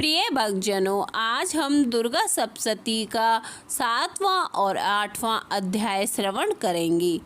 प्रिय भक्तजनों, आज हम दुर्गा सप्तशती का 7वां और 8वां अध्याय श्रवण करेंगे।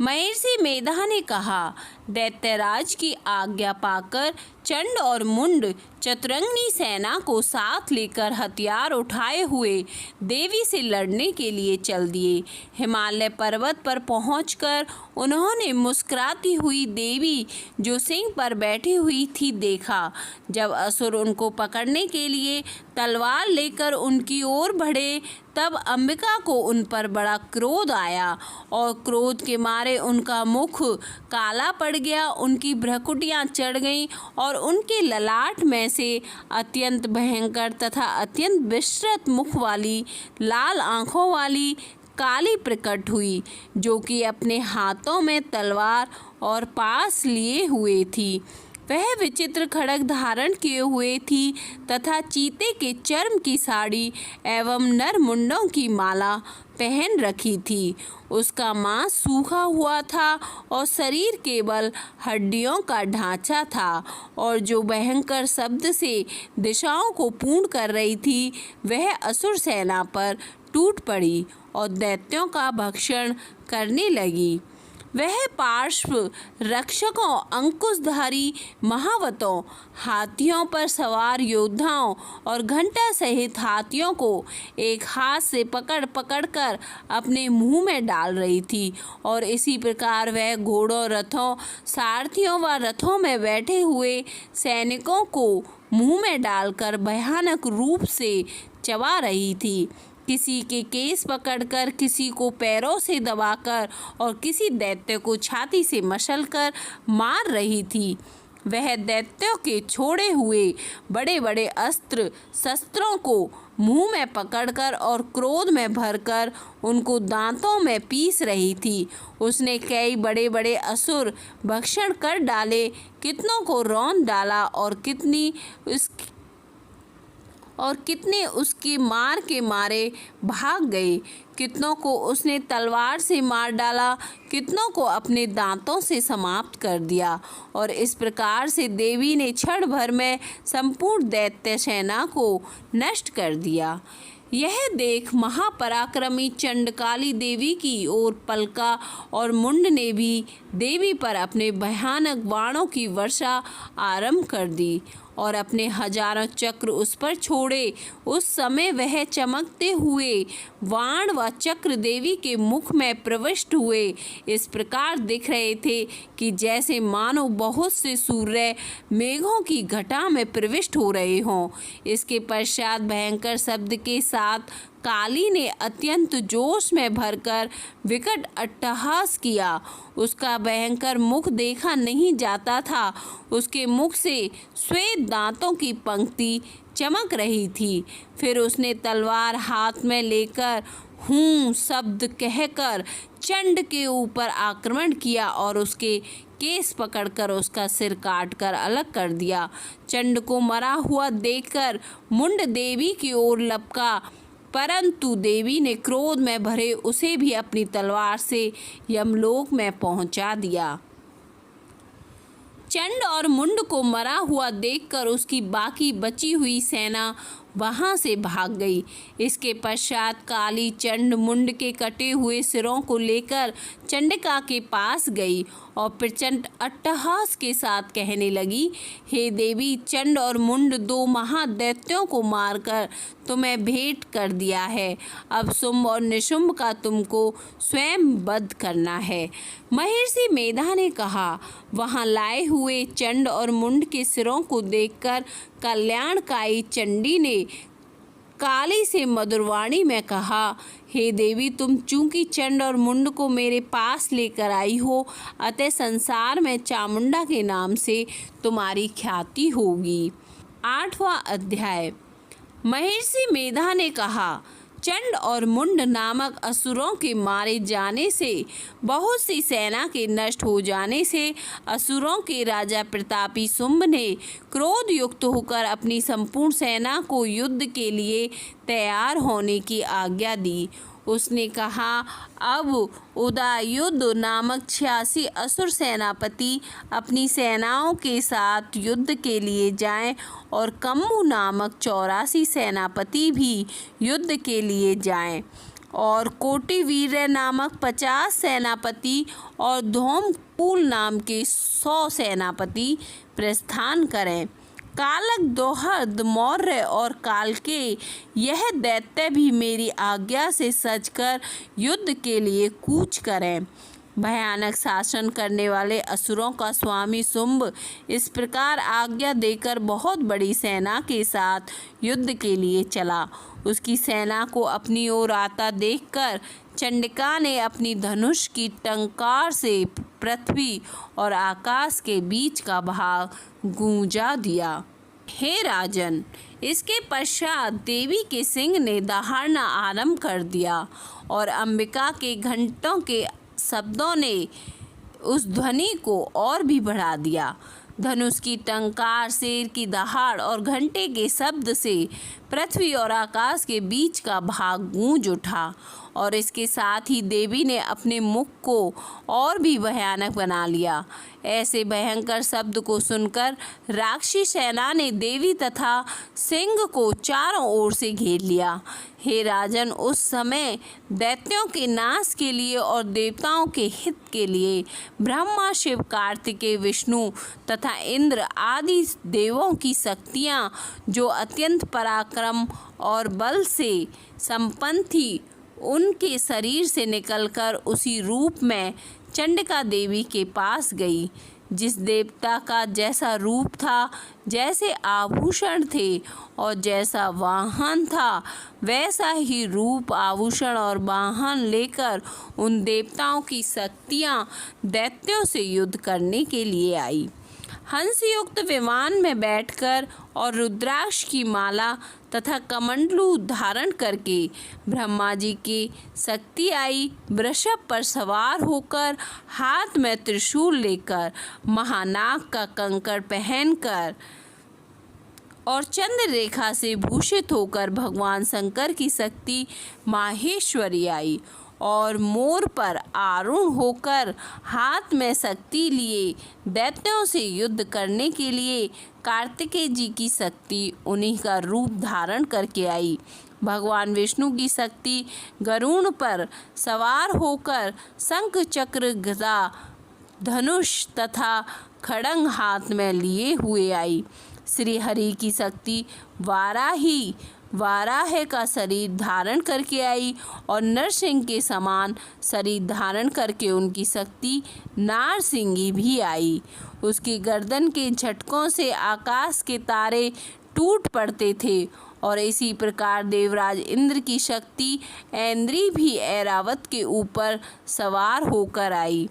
महर्षि मेधा ने कहा, दैत्यराज की आज्ञा पाकर चंड और मुंड चतुरंगिनी सेना को साथ लेकर हथियार उठाए हुए देवी से लड़ने के लिए चल दिए। हिमालय पर्वत पर पहुंचकर उन्होंने मुस्कुराती हुई देवी जो सिंह पर बैठी हुई थी देखा। जब असुर उनको पकड़ने के लिए तलवार लेकर उनकी ओर बढ़े तब अंबिका को उन पर बड़ा क्रोध आया और क्रोध के मारे उनका मुख काला पड़ गया, उनकी भ्रुकुटियां चढ़ गईं और उनके ललाट में से अत्यंत भयंकर तथा अत्यंत विस्तृत मुख वाली लाल आंखों वाली काली प्रकट हुई, जो कि अपने हाथों में तलवार और पास लिए हुए थी। वह विचित्र खड्ग धारण किए हुए थी तथा चीते के चर्म की साड़ी एवं नर मुंडों की माला पहन रखी थी। उसका मांस सूखा हुआ था और शरीर केवल हड्डियों का ढांचा था, और जो भयंकर शब्द से दिशाओं को पूर्ण कर रही थी वह असुर सेना पर टूट पड़ी और दैत्यों का भक्षण करने लगी। वह पार्श्व रक्षकों, अंकुशधारी महावतों, हाथियों पर सवार योद्धाओं और घंटा सहित हाथियों को एक हाथ से पकड़ पकड़ कर अपने मुंह में डाल रही थी, और इसी प्रकार वह घोड़ों, रथों, सारथियों व रथों में बैठे हुए सैनिकों को मुंह में डालकर भयानक रूप से चबा रही थी। किसी के केस पकड़कर, किसी को पैरों से दबाकर और किसी दैत्य को छाती से मसलकर मार रही थी। वह दैत्यों के छोड़े हुए बड़े बड़े अस्त्र शस्त्रों को मुंह में पकड़कर और क्रोध में भरकर उनको दांतों में पीस रही थी। उसने कई बड़े बड़े असुर भक्षण कर डाले, कितनों को रौंद डाला और कितने उसके मार के मारे भाग गए। कितनों को उसने तलवार से मार डाला, कितनों को अपने दांतों से समाप्त कर दिया, और इस प्रकार से देवी ने क्षण भर में संपूर्ण दैत्य सेना को नष्ट कर दिया। यह देख महापराक्रमी चंडकाली देवी की ओर पलका और मुंड ने भी देवी पर अपने भयानक बाणों की वर्षा आरंभ कर दी और अपने हजारों चक्र उस पर छोड़े। उस समय वह चमकते हुए बाण व चक्र देवी के मुख में प्रविष्ट हुए इस प्रकार दिख रहे थे कि जैसे मानो बहुत से सूर्य मेघों की घटा में प्रविष्ट हो रहे हों। इसके पश्चात भयंकर शब्द के साथ काली ने अत्यंत जोश में भरकर विकट अट्टहास किया। उसका भयंकर मुख देखा नहीं जाता था। उसके मुख से श्वेत दांतों की पंक्ति चमक रही थी। फिर उसने तलवार हाथ में लेकर हूँ शब्द कहकर चंड के ऊपर आक्रमण किया और उसके केस पकड़कर उसका सिर काटकर अलग कर दिया। चंड को मरा हुआ देखकर मुंड देवी की ओर लपका, परंतु देवी ने क्रोध में भरे उसे भी अपनी तलवार से यमलोक में पहुंचा दिया। चंड और मुंड को मरा हुआ देखकर उसकी बाकी बची हुई सेना वहां से भाग गई। इसके पश्चात काली चंड मुंड के कटे हुए सिरों को लेकर चंडिका के पास गई और प्रचंड अट्टहास के साथ कहने लगी, हे देवी, चंड और मुंड दो महादैत्यों को मारकर तुम्हें भेंट कर दिया है। अब शुंभ और निशुंभ का तुमको स्वयं वध करना है। महर्षि मेधा ने कहा, वहां लाए हुए चंड और मुंड के सिरों को देखकर कल्याणकाई चंडी ने काली से मधुरवाणी में कहा, हे देवी, तुम चूंकि चंड और मुंड को मेरे पास लेकर आई हो, अतः संसार में चामुंडा के नाम से तुम्हारी ख्याति होगी। 8वां अध्याय। महर्षि मेधा ने कहा, चंड और मुंड नामक असुरों के मारे जाने से, बहुत सी सेना के नष्ट हो जाने से असुरों के राजा प्रतापी शुंभ ने क्रोध युक्त होकर अपनी संपूर्ण सेना को युद्ध के लिए तैयार होने की आज्ञा दी। उसने कहा, अब उदयुद्ध नामक 86 असुर सेनापति अपनी सेनाओं के साथ युद्ध के लिए जाएं और कम्मु नामक 84 सेनापति भी युद्ध के लिए जाएं और कोटिवीर्य नामक 50 सेनापति और धौमपुल नाम के 100 सेनापति प्रस्थान करें। कालक, दोहद, मौर्य और कालके यह दैत्य भी मेरी आज्ञा से सजकर युद्ध के लिए कूच करें। भयानक शासन करने वाले असुरों का स्वामी शुंभ इस प्रकार आज्ञा देकर बहुत बड़ी सेना के साथ युद्ध के लिए चला। उसकी सेना को अपनी ओर आता देखकर चंडिका ने अपनी धनुष की टंकार से पृथ्वी और आकाश के बीच का भाग गूंजा दिया। हे राजन, इसके पश्चात देवी के सिंह ने दहाड़ना आरंभ कर दिया और अंबिका के घंटों के शब्दों ने उस ध्वनि को और भी बढ़ा दिया। धनुष की टंकार, शेर की दहाड़ और घंटे के शब्द से पृथ्वी और आकाश के बीच का भाग गूंज उठा और इसके साथ ही देवी ने अपने मुख को और भी भयानक बना लिया। ऐसे भयंकर शब्द को सुनकर राक्षसी सेना ने देवी तथा सिंह को चारों ओर से घेर लिया। हे राजन, उस समय दैत्यों के नाश के लिए और देवताओं के हित के लिए ब्रह्मा, शिव, कार्तिकेय, विष्णु तथा इंद्र आदि देवों की शक्तियाँ जो अत्यंत पराक्रम और बल से संपन्न थी, उनके शरीर से निकलकर उसी रूप में चंडिका देवी के पास गई। जिस देवता का जैसा रूप था, जैसे आभूषण थे और जैसा वाहन था, वैसा ही रूप, आभूषण और वाहन लेकर उन देवताओं की शक्तियाँ दैत्यों से युद्ध करने के लिए आई। हंसयुक्त विमान में बैठकर और रुद्राक्ष की माला तथा कमंडलू धारण करके ब्रह्मा जी की शक्ति आई। वृषभ पर सवार होकर, हाथ में त्रिशूल लेकर, महानाग का कंकड़ पहनकर और चंद्र रेखा से भूषित होकर भगवान शंकर की शक्ति माहेश्वरी आई और मोर पर आरूढ़ होकर हाथ में शक्ति लिए दैत्यों से युद्ध करने के लिए कार्तिकेय जी की शक्ति उन्हीं का रूप धारण करके आई। भगवान विष्णु की शक्ति गरुड़ पर सवार होकर शंख, चक्र, गदा, धनुष तथा खड्ग हाथ में लिए हुए आई। श्री हरि की शक्ति वाराह का शरीर धारण करके आई और नरसिंह के समान शरीर धारण करके उनकी शक्ति नारसिंगी भी आई। उसकी गर्दन के झटकों से आकाश के तारे टूट पड़ते थे और इसी प्रकार देवराज इंद्र की शक्ति ऐन्द्री भी ऐरावत के ऊपर सवार होकर आई।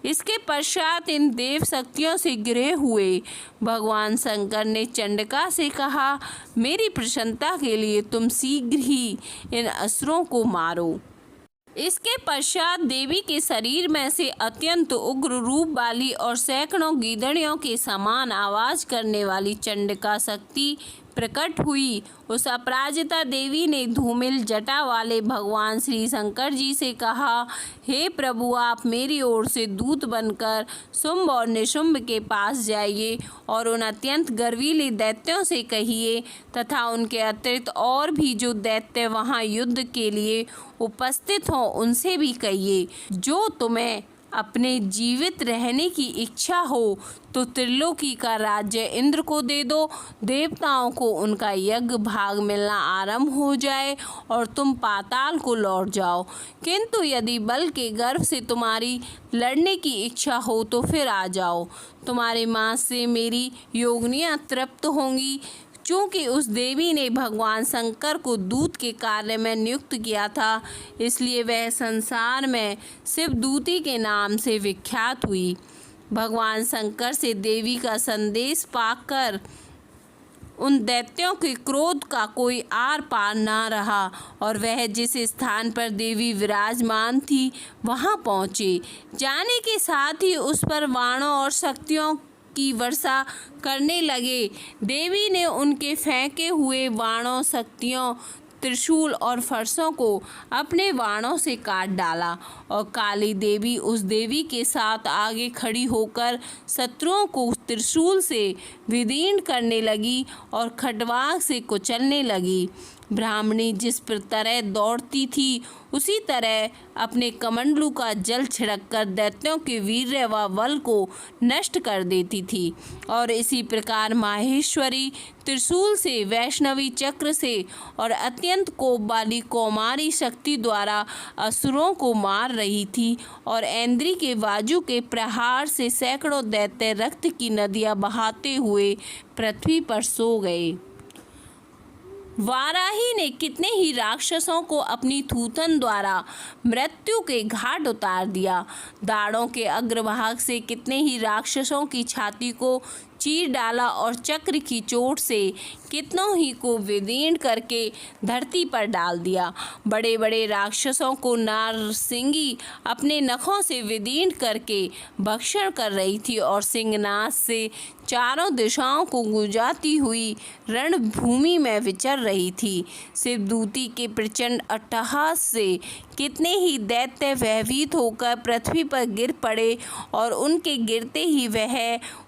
इसके पश्चात इन देव शक्तियों से घिरे हुए भगवान शंकर ने चंडिका से कहा, मेरी प्रसन्नता के लिए तुम शीघ्र ही इन असुरों को मारो। इसके पश्चात देवी के शरीर में से अत्यंत उग्र रूप वाली और सैकड़ों गीदड़ियों के समान आवाज करने वाली चंडिका शक्ति प्रकट हुई। उस अपराजिता देवी ने धूमिल जटा वाले भगवान श्री शंकर जी से कहा, हे प्रभु, आप मेरी ओर से दूत बनकर शुंभ और निशुंभ के पास जाइए और उन अत्यंत गर्वीले दैत्यों से कहिए तथा उनके अतिरिक्त और भी जो दैत्य वहाँ युद्ध के लिए उपस्थित हों उनसे भी कहिए, जो तुम्हें अपने जीवित रहने की इच्छा हो तो त्रिलोकी का राज्य इंद्र को दे दो, देवताओं को उनका यज्ञ भाग मिलना आरंभ हो जाए और तुम पाताल को लौट जाओ। किंतु यदि बल के गर्व से तुम्हारी लड़ने की इच्छा हो तो फिर आ जाओ। तुम्हारे मांस से मेरी योगिनियाँ तृप्त होंगी। चूँकि उस देवी ने भगवान शंकर को दूत के कार्य में नियुक्त किया था, इसलिए वह संसार में शिवदूती के नाम से विख्यात हुई। भगवान शंकर से देवी का संदेश पाकर उन दैत्यों के क्रोध का कोई आर पार ना रहा और वह जिस स्थान पर देवी विराजमान थी वहां पहुँचे। जाने के साथ ही उस पर बाणों और शक्तियों की वर्षा करने लगे। देवी ने उनके फेंके हुए बाणों, शक्तियों, त्रिशूल और फरसों को अपने बाणों से काट डाला और काली देवी उस देवी के साथ आगे खड़ी होकर शत्रुओं को त्रिशूल से विदीर्ण करने लगी और खड्वाक से कुचलने लगी। ब्राह्मणी जिस तरह दौड़ती थी उसी तरह अपने कमंडलू का जल छिड़ककर दैत्यों के वीर्य व बल को नष्ट कर देती थी और इसी प्रकार माहेश्वरी त्रिशूल से, वैष्णवी चक्र से और अत्यंत कोप वाली कौमारी शक्ति द्वारा असुरों को मार रही थी और ऐन्द्री के बाजू के प्रहार से सैकड़ों दैत्य रक्त की नदियां बहाते हुए पृथ्वी पर सो गए। वाराही ने कितने ही राक्षसों को अपनी थूथन द्वारा मृत्यु के घाट उतार दिया। दाढ़ों के अग्रभाग से कितने ही राक्षसों की छाती को चीर डाला और चक्र की चोट से कितनों ही को विदीर्ण करके धरती पर डाल दिया। बड़े बड़े राक्षसों को नारसिंगी अपने नखों से विदीर्ण करके भक्षण कर रही थी और सिंहनाद से चारों दिशाओं को गुंजाती हुई रणभूमि में विचर रही थी। शिवदूती के प्रचंड अट्टहास से कितने ही दैत्य भयभीत होकर पृथ्वी पर गिर पड़े और उनके गिरते ही वह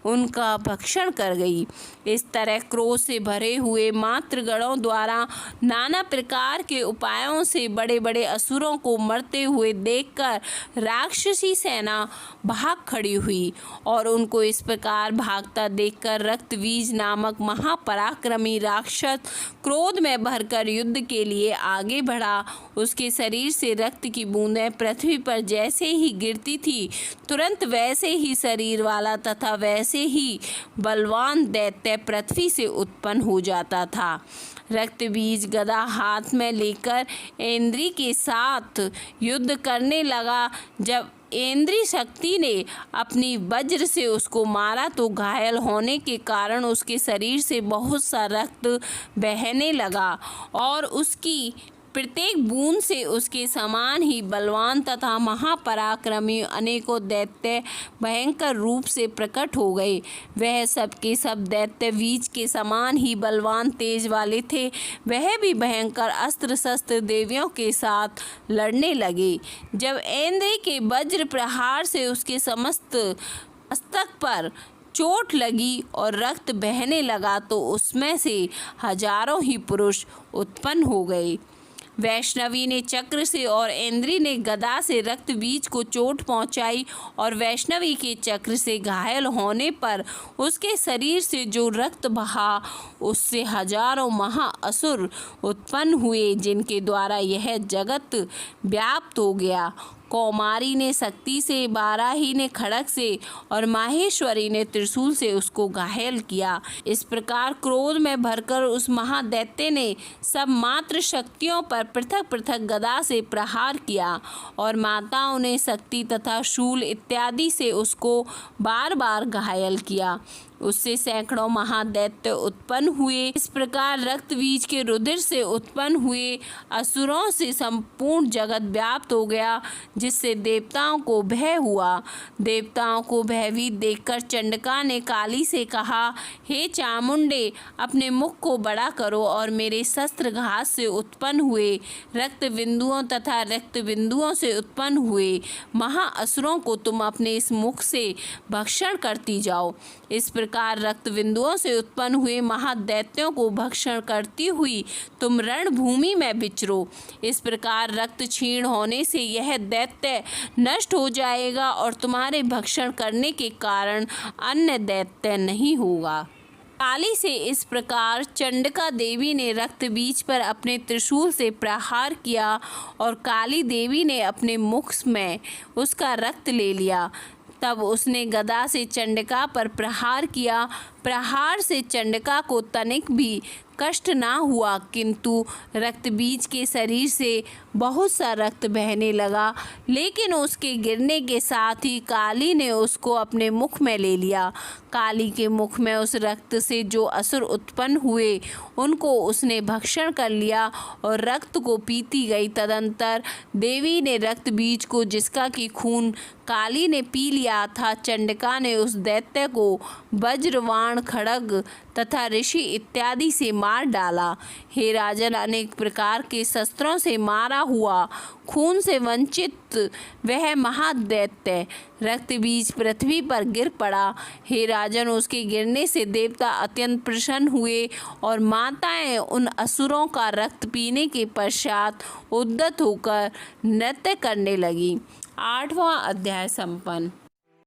उनका भक्षण कर गई। इस तरह क्रोध से भरे हुए मातृगणों द्वारा नाना प्रकार के उपायों से बड़े बड़े असुरों को मरते हुए देखकर राक्षसी सेना भाग खड़ी हुई और उनको इस प्रकार भागता देखकर रक्तबीज नामक महापराक्रमी राक्षस क्रोध में भरकर युद्ध के लिए आगे बढ़ा। उसके शरीर से रक्त की बूंदें पृथ्वी पर जैसे ही गिरती थी तुरंत वैसे ही शरीर वाला तथा वैसे ही बलवान दैत्य पृथ्वी से उत्पन्न हो जाता था। रक्तबीज गदा हाथ में लेकर ऐन्द्री के साथ युद्ध करने लगा। जब ऐन्द्री शक्ति ने अपनी वज्र से उसको मारा तो घायल होने के कारण उसके शरीर से बहुत सा रक्त बहने लगा और उसकी प्रत्येक बूंद से उसके समान ही बलवान तथा महापराक्रमी अनेकों दैत्य भयंकर रूप से प्रकट हो गए। वह सबके सब दैत्य बीज के समान ही बलवान तेज वाले थे। वह भी भयंकर अस्त्र शस्त्र देवियों के साथ लड़ने लगे। जब ऐन्द्री के वज्र प्रहार से उसके समस्त मस्तक पर चोट लगी और रक्त बहने लगा तो उसमें से हजारों ही पुरुष उत्पन्न हो गए। वैष्णवी ने चक्र से और ऐन्द्री ने गदा से रक्त बीज को चोट पहुंचाई और वैष्णवी के चक्र से घायल होने पर उसके शरीर से जो रक्त बहा उससे हजारों महाअसुर उत्पन्न हुए जिनके द्वारा यह जगत व्याप्त हो गया। कौमारी ने शक्ति से, वाराही ने खड़ग से और माहेश्वरी ने त्रिशूल से उसको घायल किया। इस प्रकार क्रोध में भरकर उस महादैत्य ने सब मात्र शक्तियों पर पृथक पृथक गदा से प्रहार किया और माताओं ने शक्ति तथा शूल इत्यादि से उसको बार बार घायल किया। उससे सैकड़ों महादैत्य उत्पन्न हुए। इस प्रकार रक्तबीज के रुधिर से उत्पन्न हुए असुरों से संपूर्ण जगत व्याप्त हो गया, जिससे देवताओं को भय हुआ। देवताओं को भयभीत देखकर चंडिका ने काली से कहा, हे चामुंडे, अपने मुख को बड़ा करो और मेरे शस्त्र घात से उत्पन्न हुए रक्त बिंदुओं तथा रक्त बिंदुओं से उत्पन्न हुए महाअसुरों को तुम अपने इस मुख से भक्षण करती जाओ। इस प्रकार रक्त बिंदुओं से उत्पन्न हुए महादैत्यों को भक्षण करती हुई तुम रणभूमि में विचरो। इस प्रकार रक्त क्षीण होने से यह दैत्य नष्ट हो जाएगा और तुम्हारे भक्षण करने के कारण अन्य दैत्य नहीं होगा। काली से इस प्रकार चंडिका देवी ने रक्त बीज पर अपने त्रिशूल से प्रहार किया और काली देवी ने अपने मुख में उसका रक्त ले लिया। तब उसने गदा से चंडिका पर प्रहार किया। प्रहार से चंडिका को तनिक भी कष्ट ना हुआ, किंतु रक्तबीज के शरीर से बहुत सा रक्त बहने लगा। लेकिन उसके गिरने के साथ ही काली ने उसको अपने मुख में ले लिया। काली के मुख में उस रक्त से जो असुर उत्पन्न हुए उनको उसने भक्षण कर लिया और रक्त को पीती गई। तदंतर देवी ने रक्तबीज को, जिसका कि खून काली ने पी लिया था, चंडिका ने उस दैत्य को वज्रवाण बाण, खड्ग तथा ऋषि इत्यादि से मार डाला। हे राजन, अनेक प्रकार के शस्त्रों से मारा हुआ, खून से वंचित वह महादैत्य रक्त बीज पृथ्वी पर गिर पड़ा। हे राजन, उसके गिरने से देवता अत्यंत प्रसन्न हुए और माताएं उन असुरों का रक्त पीने के पश्चात उद्यत होकर नृत्य करने लगी। 8वां अध्याय संपन्न।